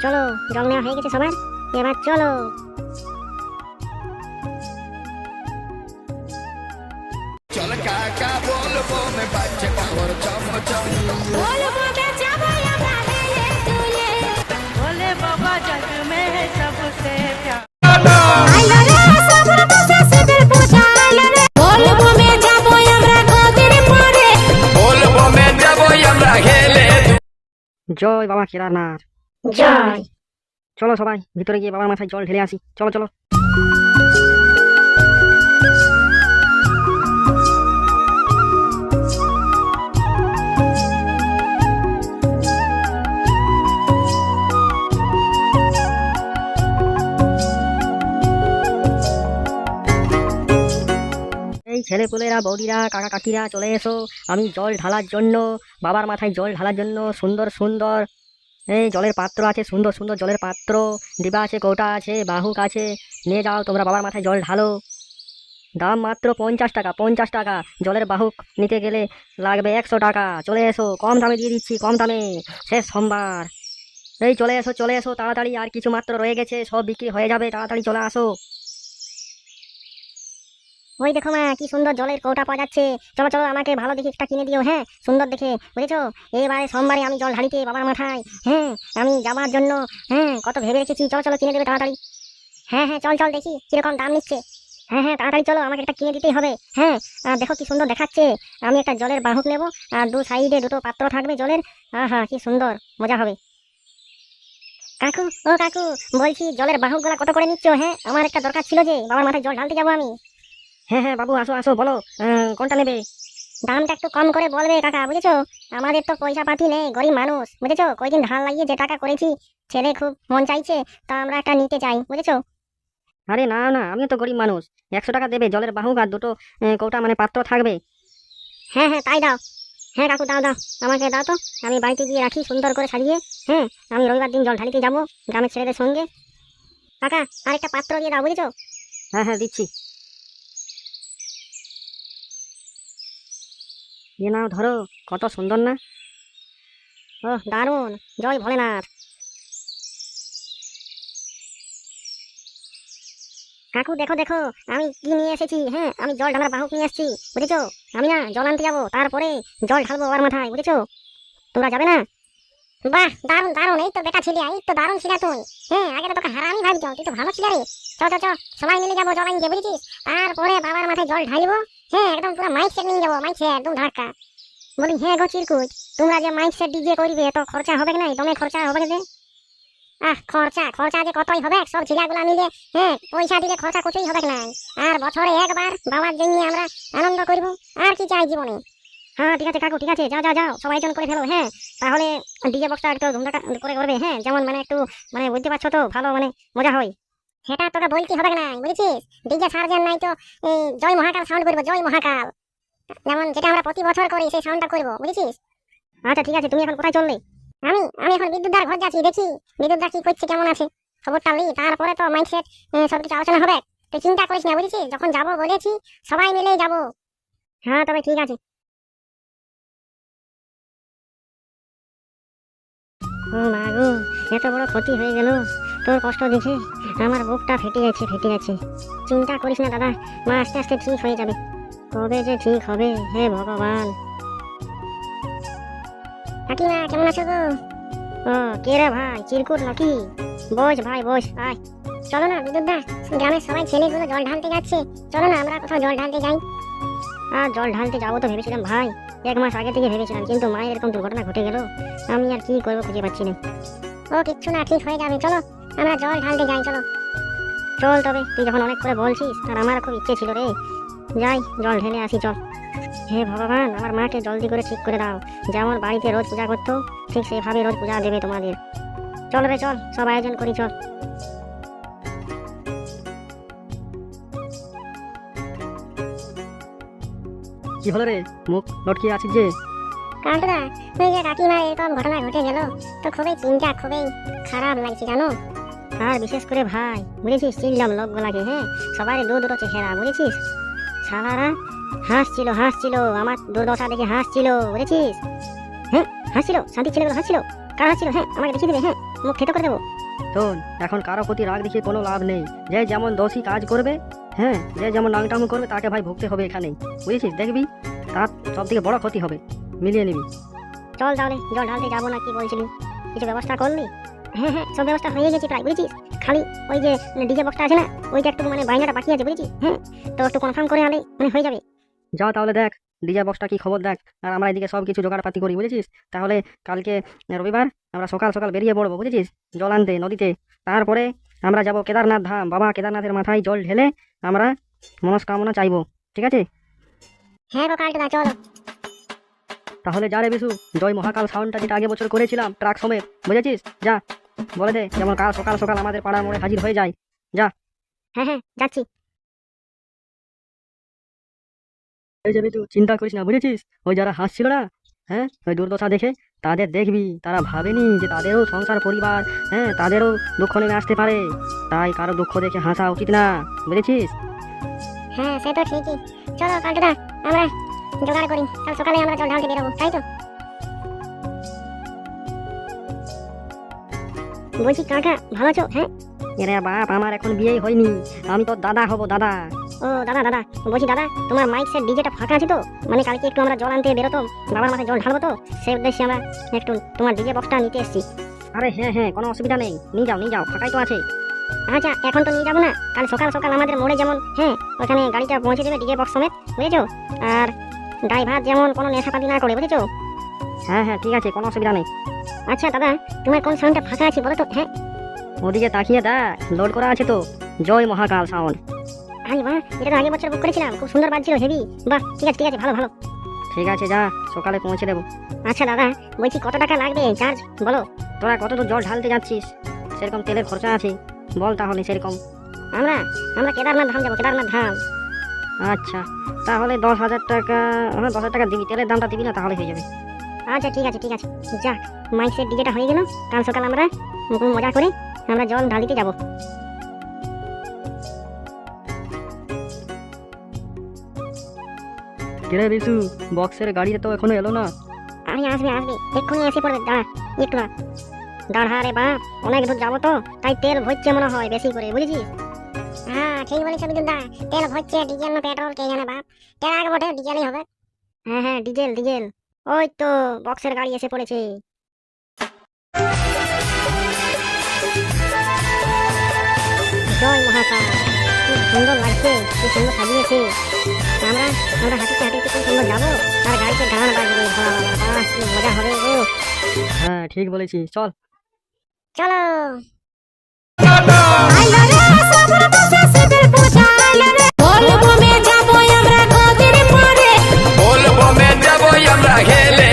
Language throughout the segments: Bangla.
চলো জল নেওয়া হয়ে গেছে সবার, এবার চলো। চল কাকা বলবো মে বাজছে পাওয়ার চমচম বলবো কে যাব আমরা হেলে তুলে बोले बाबा जग में है सबसे प्यार আইলো রে সবার পাশে সেদের পূজা আইলো রে, বলবো মে যাব আমরা নদীর পাড়ে, বলবো মে যাব আমরা হেলে জয় বাবা কেদারনাথ। জয়। চলো সবাই ভিতরে গিয়ে বাবার মাথায় জল ঢেলে আসি, চলো চলো। এই ছেলেপুলেরা, বৌদিরা, কাকা কাকিরা চলে এসো, আমি জল ঢালার জন্য, বাবার মাথায় জল ঢালার জন্য সুন্দর সুন্দর এই জলের পাত্র আছে, সুন্দর সুন্দর জলের পাত্র, ডিবা আছে, কৌটা আছে, বাহুক আছে, নিয়ে যাও তোমরা বাবার মাথায় জল ঢালো। দাম মাত্র 50 টাকা, 50 টাকা। জলের বাহুক নিতে গেলে লাগবে 100 টাকা। চলে এসো, কম দামে দিয়ে দিচ্ছি, কম দামে, শেষ সোমবার। এই চলে এসো চলে এসো তাড়াতাড়ি, আর কিছু মাত্র রয়ে গেছে, সব বিক্রি হয়ে যাবে, তাড়াতাড়ি চলে আসো। ওই দেখো মা, কি সুন্দর জলের কৌটা পাওয়া যাচ্ছে, চলো চলো আমাকে ভালো দেখে একটা কিনে দিও, হ্যাঁ সুন্দর দেখে, বুঝেছো? এবারে সোমবারে আমি জল ঢালিতে বাবার মাথায়, হ্যাঁ আমি যাবার জন্য, হ্যাঁ কত ভেবে রেখেছি, চলো চলো কিনে দেবে তাড়াতাড়ি। হ্যাঁ হ্যাঁ চল চল, দেখি কিরকম দাম নিচ্ছে। হ্যাঁ হ্যাঁ তাড়াতাড়ি চলো, আমাকে একটা কিনে দিতেই হবে। হ্যাঁ দেখো কি সুন্দর দেখাচ্ছে, আমি একটা জলের বাহুক নেবো, আর দু সাইডে দুটো পাত্র থাকবে জলের, হ্যাঁ কি সুন্দর, মজা হবে। কাকু, ও কাকু, বলছি জলের বাহুক গুলা কত করে নিচ্ছ? হ্যাঁ আমার একটা দরকার ছিল, যে বাবার মাথায় জল ঢালতে যাবো আমি। হ্যাঁ হ্যাঁ বাবু, আসো আসো, বলো কোনটা নেবে? দামটা একটু কম করে বলবে কাকা, বুঝেছো? আমাদের তো পয়সা পাতি নেই, গরিব মানুষ, বুঝেছো? কয়দিন ধার লাগিয়ে যে টাকা করেছি, ছেলে খুব মন চাইছে, তা আমরা একটা নিতে চাই, বুঝেছো? আরে না না, আমিও তো গরিব মানুষ, 100 টাকা দেবে, জলের বাহুক আর দুটো কৌটা মানে পাত্র থাকবে। হ্যাঁ হ্যাঁ তাই দাও। হ্যাঁ কাকু দাও দাও, আমাকে দাও তো, আমি বাড়িতে গিয়ে রাখি সুন্দর করে সাজিয়ে। হ্যাঁ আমি রবিবার দিন জল ঢালিতে যাবো গ্রামের ছেলেদের সঙ্গে। কাকা আরেকটা পাত্র দিয়ে দাও, বুঝেছো? হ্যাঁ হ্যাঁ দিচ্ছি, এ নাও ধরো, কত সুন্দর না? ও দারুণ, জয় ভোলেনাথ। কাকু দেখো দেখো, আমি কি নিয়ে এসেছি, হ্যাঁ আমি জল ঢালার বাহুক নিয়ে এসেছি, বুঝেছো? আমি না জল আনতে যাবো, তারপরে জল ঢালবো বাবার মাথায়, বুঝেছো? তোমরা যাবে না? বাহ দারুণ দারুণ, এই তো বেটা ছিলি, এই তো দারুণ ছিলা তুই। হ্যাঁ আগে তো তোকে হারামি ভাবছ, তুই তো ভালো ছিলা রে। চ চ চ, সবাই মিলে যাবো জল আনতে, বুঝেছিস? তারপরে বাবার মাথায় জল ঢালবো, হ্যাঁ একদম পুরো মাইক সেট নিয়ে যাবো, মাইক সেট একদম ধাক্কা। বলি হ্যাঁ গো চিরকুট, তোমরা যে মাইক সেট ডিজে করবে, তো খরচা হবে না? দমে খরচা হবে যে। খরচা খরচা যে কতই হবে, সব ছিলাগুলা মিলে, হ্যাঁ পয়সা দিলে খরচা কিছুই হবে না। আর বছরে একবার বাবার জন্য আমরা আনন্দ করব, আর কি চাই জীবনে। হ্যাঁ ঠিক আছে কাকু, ঠিক আছে, যাও যাও যাও, সবাই আয়োজন করে ফেলো। হ্যাঁ তাহলে ডিজে বক্সটা একটু ধুমধাম করে করবে, হ্যাঁ যেমন মানে একটু মানে বুঝতে পারছো তো, ভালো মানে মজা হয়। সেটা তোকে বলতে হবে না, বুঝেছিস? ডিজে সার্জেন নাই তো জয় মহাকাল সাউন্ড করবো, জয় মহাকাল, যেমন যেটা আমরা প্রতি বছর করি, সেই সাউন্ডটা করবো, বুঝেছিস? আচ্ছা ঠিক আছে, তুমি এখন কোথায় চললে? আমি এখন বিদ্যুৎদার ঘর যাচ্ছি, দেখি বিদ্যুৎদা কি করছে, কেমন আছে, খবরটা লি, তারপরে তো মাইক সেট সবকিছু আলোচনা হবে। তুই চিন্তা করিস না, বুঝেছিস? যখন যাবো বলেছি সবাই মিলেই যাবো। হ্যাঁ তবে ঠিক আছে। ও মা গো, এত বড় ক্ষতি হয়ে গেল, তোর কষ্ট দেখে আমার বুকটা ফেটে গেছে, ফেটে গেছে। চিন্তা করিস না দাদা, মা আস্তে আস্তে ঠিক হয়ে যাবে। কবে যে ঠিক হবে, হে ভগবান। কাকিমা কেমন আছো গো? ও কে রে ভাই, চিরকুট নাকি? বস ভাই বস, আয়। চলো না বিদ্যুৎদা, গ্রামের সবাই ছেলেগুলো জল ঢালতে যাচ্ছে, চলো না আমরা কোথাও জল ঢালতে যাই। আর জল ঢালতে যাবো তো ভেবেছিলাম ভাই, 1 মাস আগে থেকে ভেবেছিলাম, কিন্তু মায়ের এরকম দুর্ঘটনা ঘটে গেল, আমি আর কি করবো খুঁজে পাচ্ছি না। ও কিচ্ছু না, ঠিক হয়ে যাবে, চলো আমরা জল ঢালতে যাই, চলো চল। তবে তুই যখন অনেক করে বলছিস, আর আমার খুব ইচ্ছে ছিল রে, যাই জল ঢেলে আসি, চল। হে ভগবান, আমার মাকে জলদি করে ঠিক করে দাও, যেমন বাড়িতে রোজ পূজা করতো, ঠিক সেভাবে রোজ পূজা দেবে তোমাদের। চল রে চল, সব আয়োজন করি, চল। কি হলো রে, মুখ লটকিয়ে আছিস যে? কান্টুদা, ওই যে কাকিমা এরকম ঘটনা ঘটে গেল, তো খুবই চিন্তা, খুবই খারাপ লাগছে জানো। আর বিশেষ করে ভাই, বুঝেছিস, চিনলাম লোকগুলাকে, হ্যাঁ, সবাই দু দুটো চেহারা, বুঝেছিস, সালারা হাসছিল হাসছিল, আমার দুর্দশা দেখে হাসছিল, বুঝেছিস, হ্যাঁ হাসছিল, শান্তি ছেলেগুলো হাসছিল। কারা হাসছিল, হ্যাঁ আমাকে দেখিয়ে দেবে, হ্যাঁ মুখ থেতো করে দেবো। শোন, এখন কারো প্রতি রাগ দেখিয়ে কোনো লাভ নেই। যে যেমন দোষী কাজ করবে, হ্যাঁ, যে যেমন নাংটামু করবে তাকে ভাই ভুগতে হবে এখানেই, বুঝেছিস, দেখবি তার সব থেকে বড় ক্ষতি হবে, মিলিয়ে নিবি। চল তাহলে জল ঢালতে যাবো না কি বলছিলি, কিছু ব্যবস্থা করলি? হ্যাঁ হ্যাঁ, সব ব্যবস্থা হয়ে গেছে প্রায়, বুঝেছিস, খালি ওই যে ডিজে বক্সটা আছে না, ওইটা একটু মানে বাইনাটা বাকি আছে, বুঝেছিস, হ্যাঁ, তো একটু কনফার্ম করে আনলে মানে হয়ে যাবে। যা তাহলে দেখ ডিজে বক্সটা কি খবর দেখ, আর আমরা এদিকে সব কিছু জোগাড়পাতি করি, বুঝেছিস। তাহলে কালকে রবিবার আমরা সকাল সকাল বেরিয়ে পড়বো, বুঝেছিস, জল আনতে নদীতে। তারপরে আমরা যাব কেদারনাথ ধাম, বাবা কেদারনাথের মাথায় জল ঢেলে আমরা মনস্কামনা চাইবো, ঠিক আছে। হ্যাঁ গো কালটা চলো। তাহলে যা রে বিশু, জয় মহাকাল সাউন্ডটা যেটা আগে বছর করেছিলাম ট্রাক সমেত, বুঝেছিস, যা বলে দে যেমন কাল সকাল সকাল আমাদের পাড়ার মোড়ে হাজির হয়ে যায়। হ্যাঁ হ্যাঁ যাচ্ছি। এই যে বিটু, চিন্তা করিস না, বুঝেছিস, ওই যারা হাসছিল না, হ্যাঁ, ওই দুর্দশা দেখে, তাদের দেখবি তারা ভাবেনি যে তাদেরও সংসার পরিবার, হ্যাঁ, তাদেরও দুঃখ নেমে আসতে পারে, তাই কারো দুঃখ দেখে হাসা উচিত না, বুঝেছিস। হ্যাঁ সে তো ঠিকই, চলো কালটা আমরা জোগাড় করি, কাল সকালে আমরা জল ঢালতে বেরোবো, তাই তো। বলছি কাকা ভালো আছো? হ্যাঁ। এরে বাপ, আমার এখন বিয়েই হয়নি, আমি তো দাদা হব, দাদা। ও দাদা দাদা, বলছি দাদা তোমার মাইক সেট ডিজেটা ফাঁকা আছে তো? মানে কালকে একটু আমরা জল আনতে বেরোতো, বাবার মাথায় জল ঢালবো তো, সেই উদ্দেশ্যে আমরা একটু তোমার ডিজে বক্সটা নিতে এসেছি। আরে হ্যাঁ হ্যাঁ, কোনো অসুবিধা নেই, নিয়ে যাও, ফাঁকাই তো আছে। আচ্ছা এখন তো নিয়ে যাবো না, কাল সকাল সকাল আমাদের মোড়ে যেমন, হ্যাঁ, ওখানে গাড়িটা পৌঁছে দেবে ডিজে বক্স সমেত, বুঝেছো, আর ড্রাইভার যেমন কোনো নেশাপাতি না করে, বুঝেছো। হ্যাঁ হ্যাঁ ঠিক আছে, কোনো অসুবিধা নেই। আচ্ছা দাদা, তোমার কোন সাউন্ডটা ফাঁকা আছে বলো তো? হ্যাঁ। ওদিকে তাকিয়ে দেখ, লোড করা আছে তো, জয় মহাকাল সাউন্ড। আরে বাহ, এটা তো আগের বছর বুক করেছিলাম, খুব সুন্দর বাজছিল, হেভি, বাহ, ঠিক আছে ঠিক আছে, ভালো ভালো। ঠিক আছে, যা, সকালে পৌঁছে দেবো। আচ্ছা দাদা, বলছি কত টাকা লাগবে চার্জ বলো? তোরা কত দূর জল ঢালতে যাচ্ছিস, সেরকম তেলের খরচা আছে, বল তাহলে সেরকম। আমরা আমরা কেদারনাথ ধাম যাবো, কেদারনাথ ধাম। আচ্ছা, তাহলে 10,000 টাকা, হ্যাঁ 10,000 টাকা দিবি, তেলের দামটা দিবি না, তাহলে হয়ে যাবে। আচ্ছা ঠিক আছে ঠিক আছে, যাক মাইক সেট ডিজেটা হয়ে গেল, কাল সকাল আমরা খুব মজা করে আমরা জল ঢালিতে যাবো। কিরে বিশু, বক্সের গাড়িতে তো এখনো এলো না। আরে আসবে আসবে, এক্ষুনি এসে পড়বে, দাঁড়া একটু দাঁড়া রে বাপ, অনেক দূর যাবো তো, তাই তেল ভরছে মনে হয় বেশি করে, বুঝেছিস। হ্যাঁ ঠিক বলেছ বিদ্যুৎ দা, তেল ভরছে, ডিজেল না পেট্রোল কে জানে বাপ, তেল আগে বটে, ডিজেলই হবে। হ্যাঁ হ্যাঁ ডিজেল ডিজেল, ওই তো বক্সের গাড়ি এসে পড়েছে। জয় মহাকাল, কি সুন্দর লাগছে, কি সুন্দর সাজিয়েছে, আমরা আমরা হাঁটিতে হাঁটিতে কি সুন্দর যাবো, আর গাড়িতে গান বাজবে, বাহ কি মজা হবে গো। হ্যাঁ ঠিক বলেছিস, চল। চলো। বলবো মে যাবো আমরা খেলে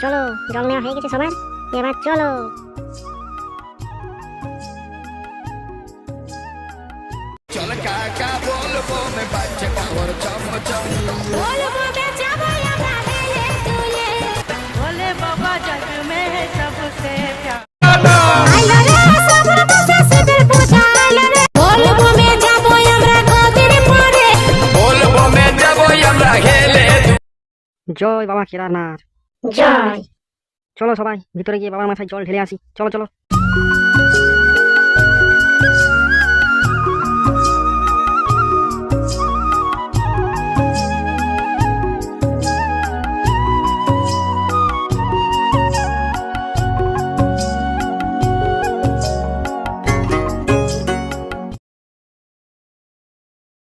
চলো, জল নেওয়া হয়ে গেছে সবার, এবার চলো। চল কাকা বলবো মে বাজছে পাওয়ার চমচম बोलबो में जाबो हमरा हेले तुले, भोले बाबा जग में है सबसे प्यारा। आइलो रे सबर बसे सिदर पूछाइलो रे, बोलबो में जाबो हमरा गोदिर पड़े, বলবো মে যাবো আমরা খেলে জয় বাবা কেদারনাথ। জয়। চলো সবাই ভিতরে গিয়ে বাবার মাথায় জল ঢেলে আসি, চলো চলো।